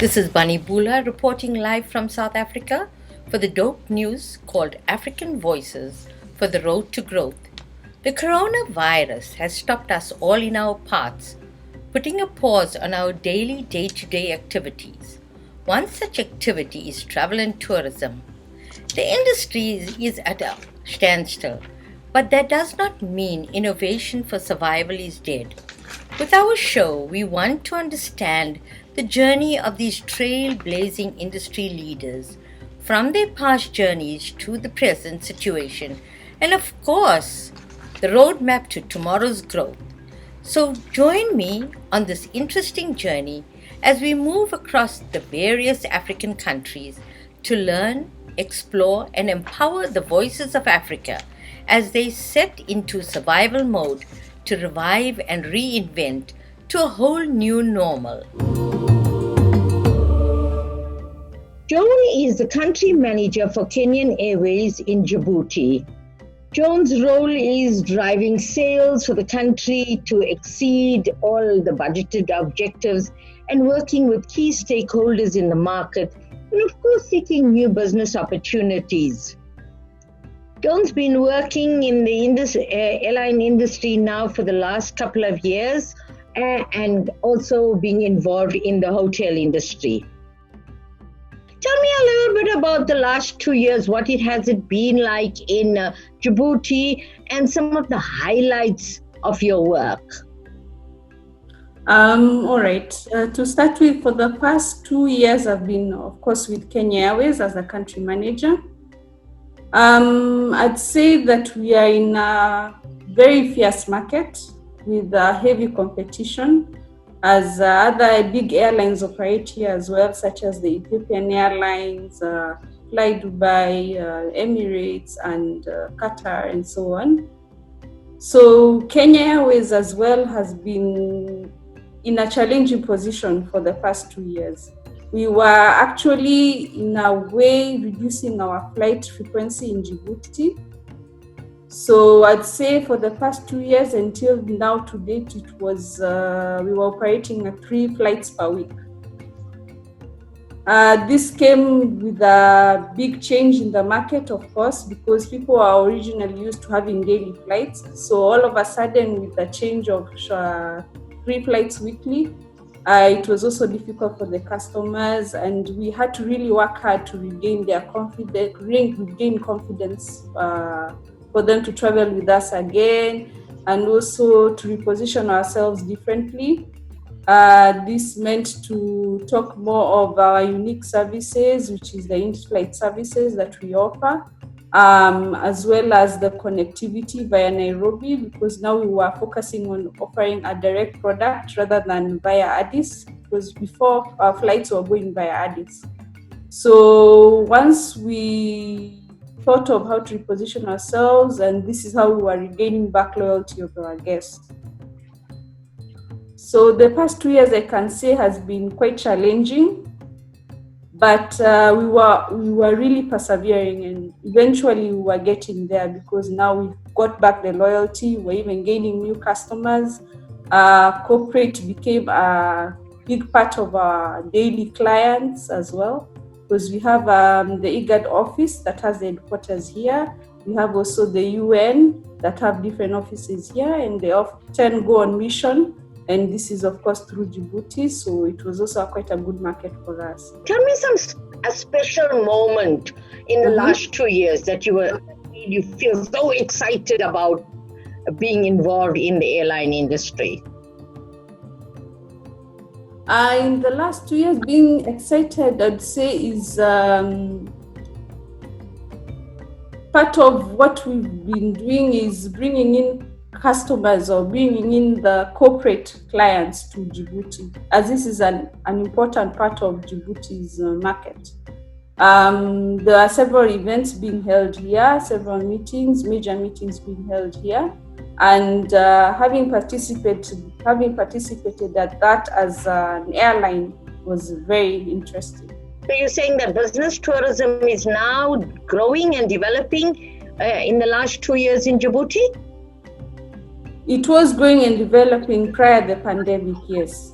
This is Bunny Bhoola reporting live from South Africa for the dope news called African Voices for the Road to Growth. The coronavirus has stopped us all in our paths, putting a pause on our daily day-to-day activities. One such activity is travel and tourism. The industry is at a standstill, but that does not mean innovation for survival is dead. With our show, we want to understand the journey of these trailblazing industry leaders, from their past journeys to the present situation, and of course, the roadmap to tomorrow's growth. So join me on this interesting journey as we move across the various African countries to learn, explore, and empower the voices of Africa as they set into survival mode to revive and reinvent to a whole new normal. Joan is the country manager for Kenyan Airways in Djibouti. Joan's role is driving sales for the country to exceed all the budgeted objectives and working with key stakeholders in the market and, of course, seeking new business opportunities. Joan's been working in the airline industry now for the last couple of years and also being involved in the hotel industry. Tell me a little bit about the last 2 years. What has it been like in Djibouti and some of the highlights of your work? All right. To start with, for the past 2 years, I've been, of course, with Kenya Airways as a country manager. I'd say that we are in a very fierce market with heavy competition, as other big airlines operate here as well, such as the Ethiopian Airlines, Fly Dubai, Emirates, and Qatar, and so on. So Kenya Airways as well has been in a challenging position for the past 2 years. We were actually, in a way, reducing our flight frequency in Djibouti. So I'd say for the past 2 years until now to date, it was we were operating at 3 flights per week. This came with a big change in the market, of course, because people are originally used to having daily flights. So all of a sudden, with the change of 3 flights weekly, it was also difficult for the customers, and we had to really work hard to regain their confidence, regain confidence for them to travel with us again, and also to reposition ourselves differently. This meant to talk more of our unique services, which is the in-flight services that we offer, as well as the connectivity via Nairobi, because now we were focusing on offering a direct product rather than via Addis, because before our flights were going via Addis. So once we thought of how to reposition ourselves, and this is how we were regaining back loyalty of our guests. So the past 2 years, I can say, has been quite challenging, but we were really persevering, and eventually we were getting there, because now we got back the loyalty. We're even gaining new customers. Corporate became a big part of our daily clients as well, because we have the IGAD office that has the headquarters here. We have also the UN that have different offices here, and they often go on mission. And this is, of course, through Djibouti. So it was also quite a good market for us. Tell me a special moment in the last 2 years that you feel so excited about being involved in the airline industry. In the last 2 years, being excited, I'd say, is part of what we've been doing is bringing in customers or bringing in the corporate clients to Djibouti, as this is an important part of Djibouti's market. There are several events being held here, several major meetings being held here, and having participated at that as an airline was very interesting. So you're saying that business tourism is now growing and developing in the last 2 years in Djibouti? It was growing and developing prior to the pandemic, yes.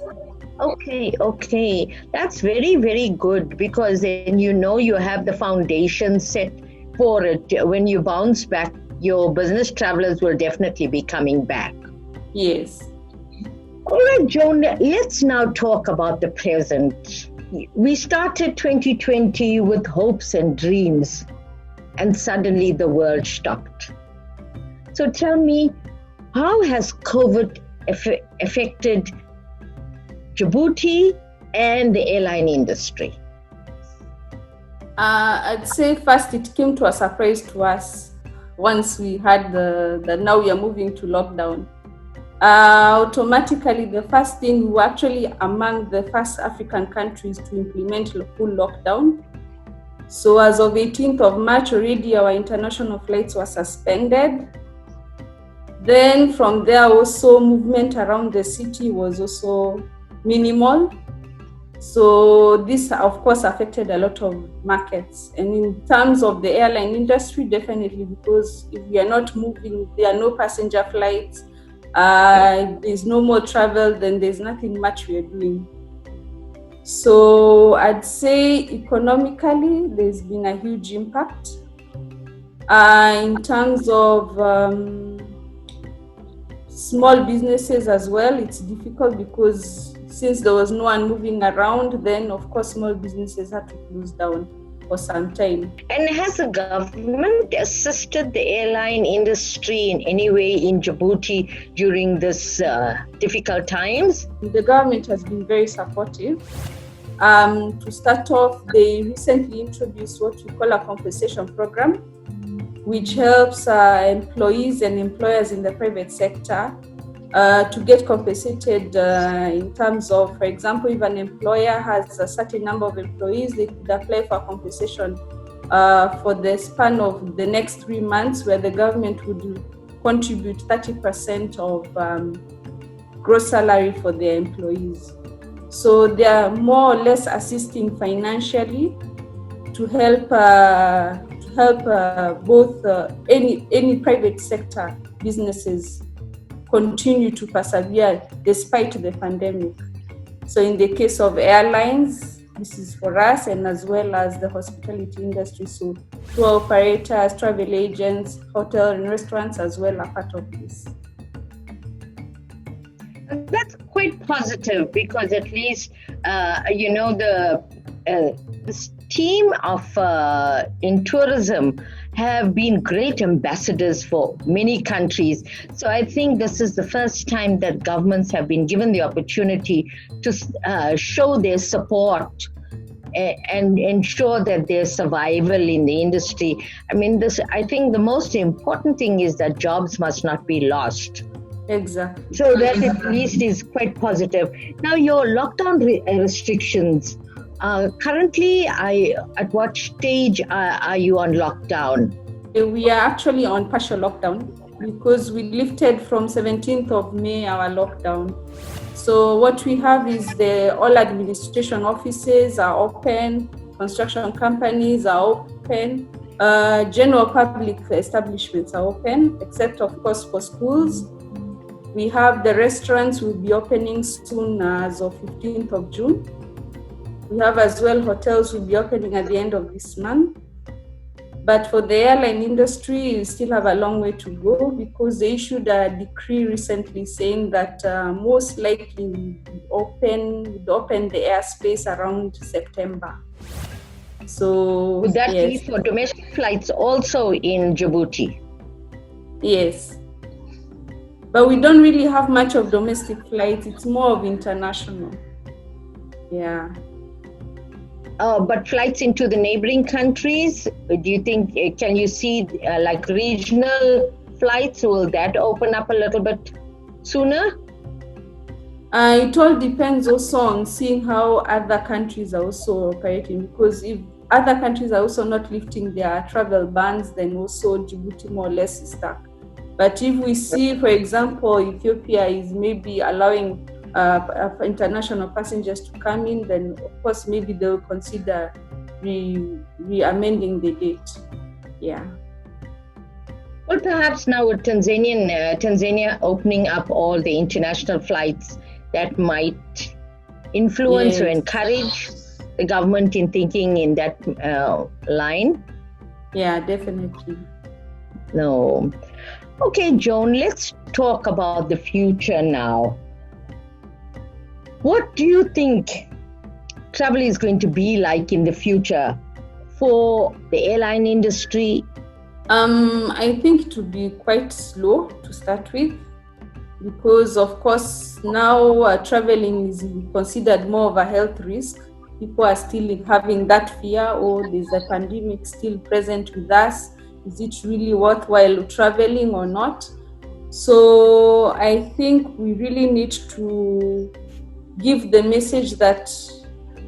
Okay. That's very, very good, because then you have the foundation set for it. When you bounce back, your business travelers will definitely be coming back. Yes. All right, Joan, let's now talk about the present. We started 2020 with hopes and dreams, and suddenly the world stopped. So tell me, how has COVID affected Djibouti and the airline industry? I'd say first it came to a surprise to us once we had the now we are moving to lockdown. Automatically, the first thing, we were actually among the first African countries to implement full lockdown. So as of 18th of March, already our international flights were suspended. Then from there also, movement around the city was also minimal. So this, of course, affected a lot of markets. And in terms of the airline industry, definitely, because if we are not moving, there are no passenger flights, there's no more travel, then there's nothing much we are doing. So I'd say economically, there's been a huge impact. In terms of small businesses as well, it's difficult because since there was no one moving around, then of course small businesses had to close down for some time. And has the government assisted the airline industry in any way in Djibouti during this difficult times? The government has been very supportive. To start off, they recently introduced what we call a compensation program, which helps employees and employers in the private sector to get compensated in terms of, for example, if an employer has a certain number of employees, they could apply for compensation for the span of the next 3 months, where the government would contribute 30% of gross salary for their employees. So they are more or less assisting financially to help both any private sector businesses continue to persevere despite the pandemic. So in the case of airlines, this is for us, and as well as the hospitality industry. So tour operators, travel agents, hotel and restaurants as well are part of this. That's quite positive, because at least this team of in tourism have been great ambassadors for many countries. So I think this is the first time that governments have been given the opportunity to show their support and ensure that there's survival in the industry. I think the most important thing is that jobs must not be lost. Exactly. So that at least is quite positive. Now, your lockdown restrictions, currently, at what stage are you on lockdown? We are actually on partial lockdown because we lifted from 17th of May our lockdown. So what we have is all administration offices are open, construction companies are open, general public establishments are open, except of course for schools. We have the restaurants will be opening soon as of 15th of June. We have as well hotels will be opening at the end of this month. But for the airline industry, we still have a long way to go because they issued a decree recently saying that most likely we'll open the airspace around September. So would that be for domestic flights also in Djibouti? Yes. But we don't really have much of domestic flights. It's more of international. Yeah. But flights into the neighboring countries, do you think, can you see like regional flights? Will that open up a little bit sooner? It all depends also on seeing how other countries are also operating, because if other countries are also not lifting their travel bans, then also Djibouti more or less is stuck. But if we see, for example, Ethiopia is maybe allowing international passengers to come in, then of course maybe they'll consider re-amending the date. Yeah. Well, perhaps now with Tanzania opening up all the international flights, that might influence or Yes. encourage the government in thinking in that line? Yeah, definitely. No. Okay, Joan, let's talk about the future now. What do you think travel is going to be like in the future for the airline industry? I think it would be quite slow to start with, because of course now traveling is considered more of a health risk. People are still having that fear, or there's a pandemic still present with us. Is it really worthwhile traveling or not? So I think we really need to give the message that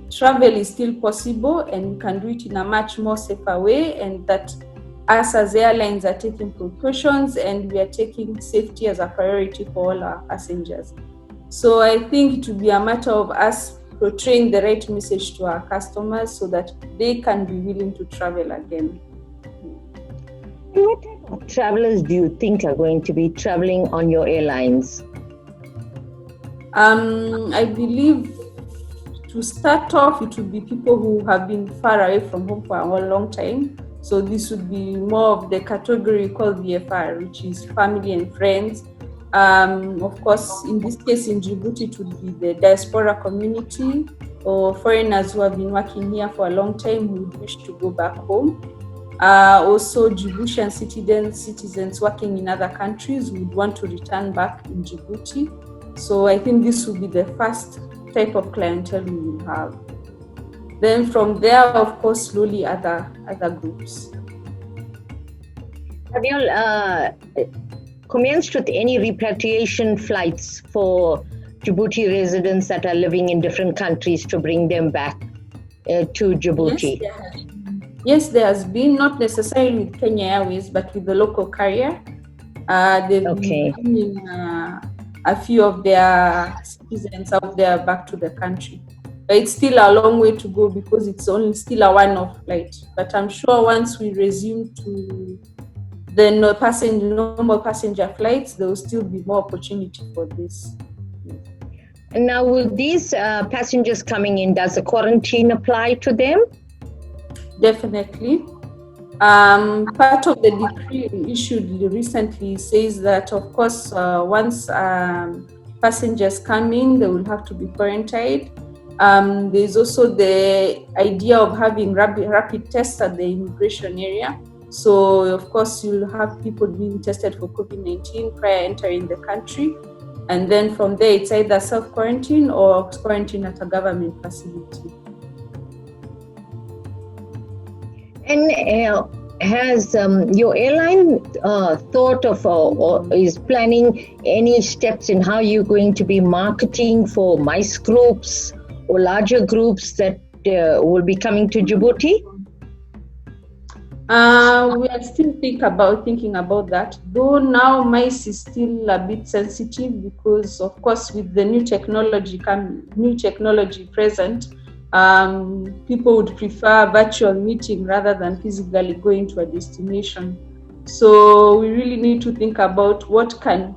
travel is still possible and we can do it in a much more safer way, and that us as airlines are taking precautions and we are taking safety as a priority for all our passengers. So I think it will be a matter of us portraying the right message to our customers so that they can be willing to travel again. What type of travelers do you think are going to be traveling on your airlines? I believe to start off, it would be people who have been far away from home for a long time. So this would be more of the category called VFR, which is family and friends. Of course, in this case, in Djibouti, it would be the diaspora community or foreigners who have been working here for a long time who would wish to go back home. Also, Djiboutian citizens working in other countries would want to return back in Djibouti. So I think this would be the first type of clientele we will have. Then from there, of course, slowly other groups. Have you commenced with any repatriation flights for Djibouti residents that are living in different countries to bring them back to Djibouti? Yes, there has been, not necessarily with Kenya Airways, but with the local carrier. They've been bringing a few of their citizens out there back to the country. But it's still a long way to go because it's only still a one-off flight. But I'm sure once we resume to the normal passenger flights, there will still be more opportunity for this. And now, with these passengers coming in, does the quarantine apply to them? Definitely. Part of the decree issued recently says that, of course, once passengers come in, they will have to be quarantined. There's also the idea of having rapid tests at the immigration area. So, of course, you'll have people being tested for COVID-19 prior entering the country. And then from there, it's either self-quarantine or quarantine at a government facility. And has your airline thought of or is planning any steps in how you're going to be marketing for MICE groups or larger groups that will be coming to Djibouti? We are still thinking about that, though now MICE is still a bit sensitive because, of course, with the new technology present, people would prefer virtual meeting rather than physically going to a destination. So we really need to think about what can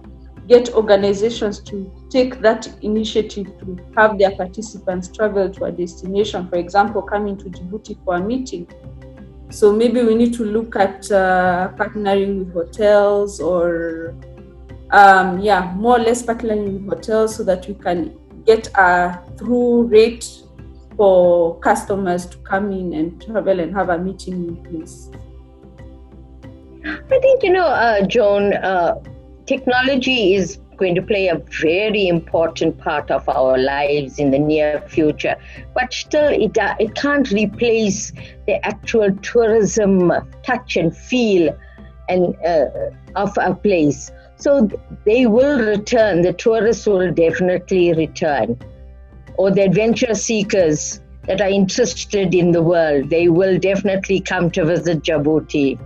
get organizations to take that initiative to have their participants travel to a destination, for example, coming to Djibouti for a meeting. So maybe we need to look at partnering with hotels or more or less partnering with hotels so that we can get a through rate for customers to come in and travel and have a meeting in place. I think, Joan, technology is going to play a very important part of our lives in the near future, but still it can't replace the actual tourism touch and feel and of a place. So they will return, the tourists will definitely return, or the adventure seekers that are interested in the world, they will definitely come to visit Djibouti.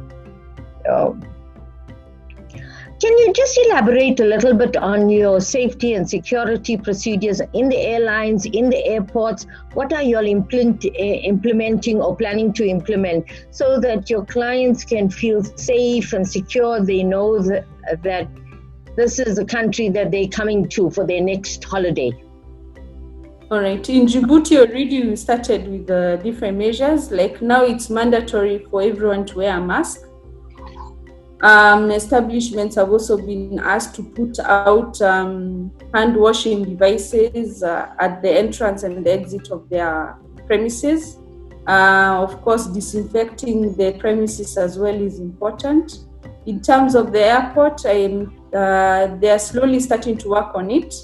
Can you just elaborate a little bit on your safety and security procedures in the airlines, in the airports? What are you all implementing or planning to implement so that your clients can feel safe and secure? They know that this is a country that they're coming to for their next holiday. All right. In Djibouti, already we started with different measures. Like now, it's mandatory for everyone to wear a mask. Establishments have also been asked to put out hand washing devices at the entrance and the exit of their premises. Of course, disinfecting the premises as well is important. In terms of the airport, they are slowly starting to work on it.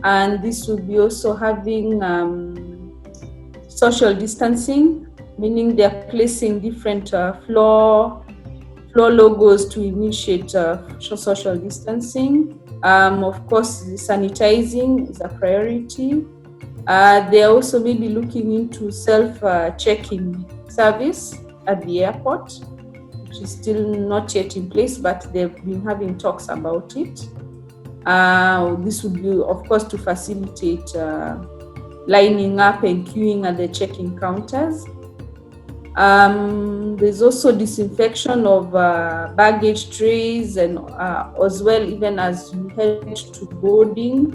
And this will be also having social distancing, meaning they're placing different floor logos to initiate social distancing. Of course, sanitizing is a priority. They are also maybe looking into self-check-in service at the airport, which is still not yet in place, but they've been having talks about it. This would be, of course, to facilitate lining up and queuing at the check-in counters. There's also disinfection of baggage trays and as well, even as you head to boarding.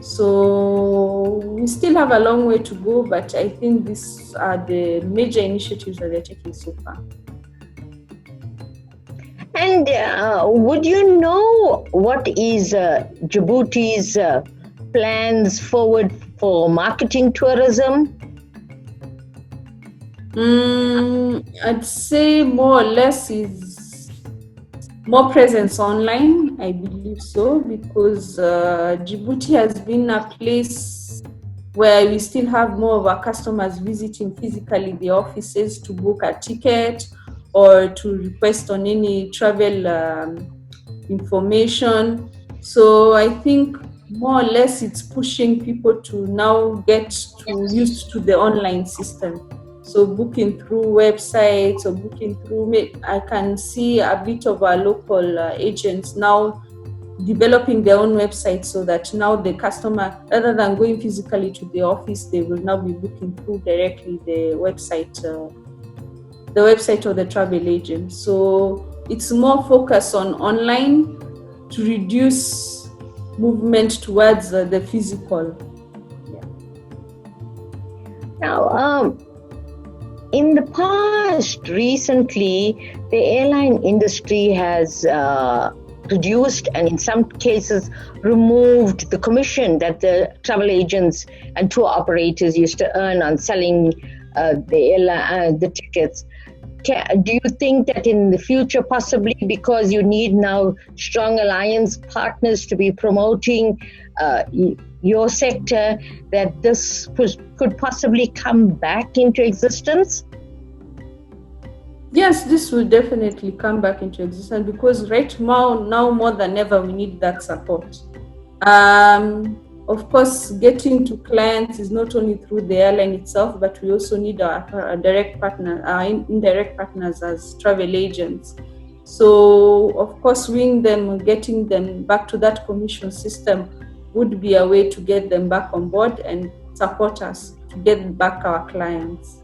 So we still have a long way to go, but I think these are the major initiatives that they're taking so far. And would you know what is Djibouti's plans forward for marketing tourism? I'd say more or less is more presence online, I believe so, because Djibouti has been a place where we still have more of our customers visiting physically the offices to book a ticket or to request on any travel information. So I think more or less it's pushing people to now get used to the online system. So booking through websites or booking through, I can see a bit of our local agents now developing their own website so that now the customer, rather than going physically to the office, they will now be booking through directly the website of the travel agent. So it's more focus on online to reduce movement towards the physical. Yeah. Now, in the past, recently, the airline industry has reduced and in some cases removed the commission that the travel agents and tour operators used to earn on selling the tickets. Do you think that in the future, possibly because you need now strong alliance partners to be promoting your sector, that this could possibly come back into existence? Yes, this will definitely come back into existence because right now more than ever, we need that support. Of course, getting to clients is not only through the airline itself, but we also need our direct partner, our indirect partners as travel agents. So, of course, getting them back to that commission system would be a way to get them back on board and support us to get back our clients.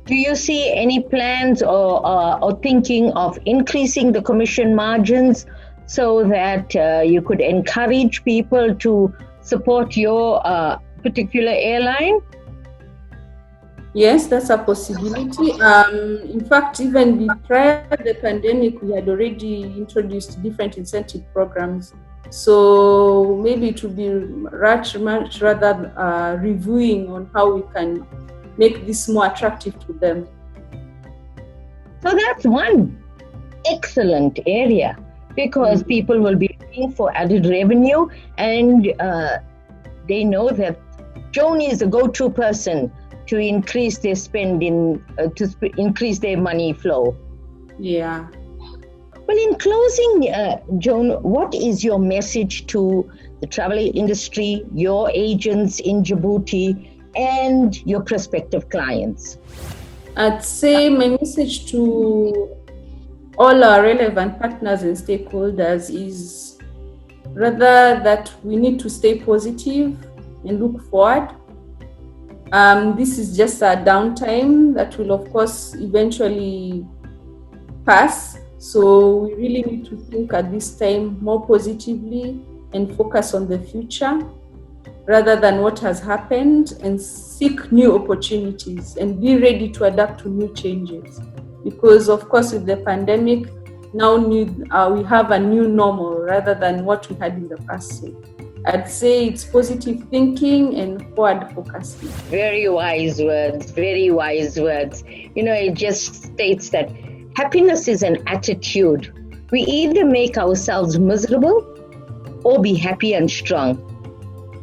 Do you see any plans or thinking of increasing the commission margins so that you could encourage people to support your particular airline? Yes, that's a possibility. In fact, even prior to the pandemic, we had already introduced different incentive programs. So maybe it would be much rather reviewing on how we can make this more attractive to them. So that's one excellent area because people will be looking for added revenue and they know that Joan is a go-to person to increase their spending, increase their money flow. Yeah. Well, in closing, Joan, what is your message to the travel industry, your agents in Djibouti, and your prospective clients? I'd say my message to all our relevant partners and stakeholders is rather that we need to stay positive and look forward. This is just a downtime that will, of course, eventually pass. So we really need to think at this time more positively and focus on the future. rather than what has happened, and seek new opportunities and be ready to adapt to new changes. Because of course with the pandemic, now we have a new normal rather than what we had in the past. So I'd say it's positive thinking and forward focusing. Very wise words, very wise words. It just states that happiness is an attitude. We either make ourselves miserable or be happy and strong.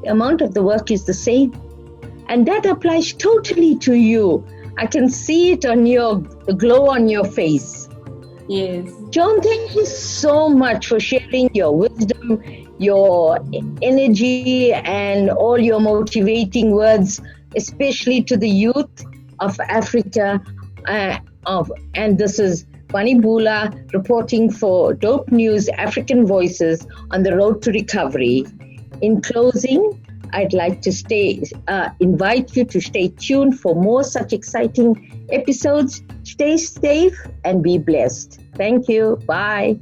The amount of the work is the same. And that applies totally to you. I can see it on the glow on your face. Yes. Joan, thank you so much for sharing your wisdom, your energy, and all your motivating words, especially to the youth of Africa. And this is Bunny Bhoola reporting for Dope News African Voices on the road to recovery. In closing, I'd like to invite you to stay tuned for more such exciting episodes. Stay safe and be blessed. Thank you. Bye.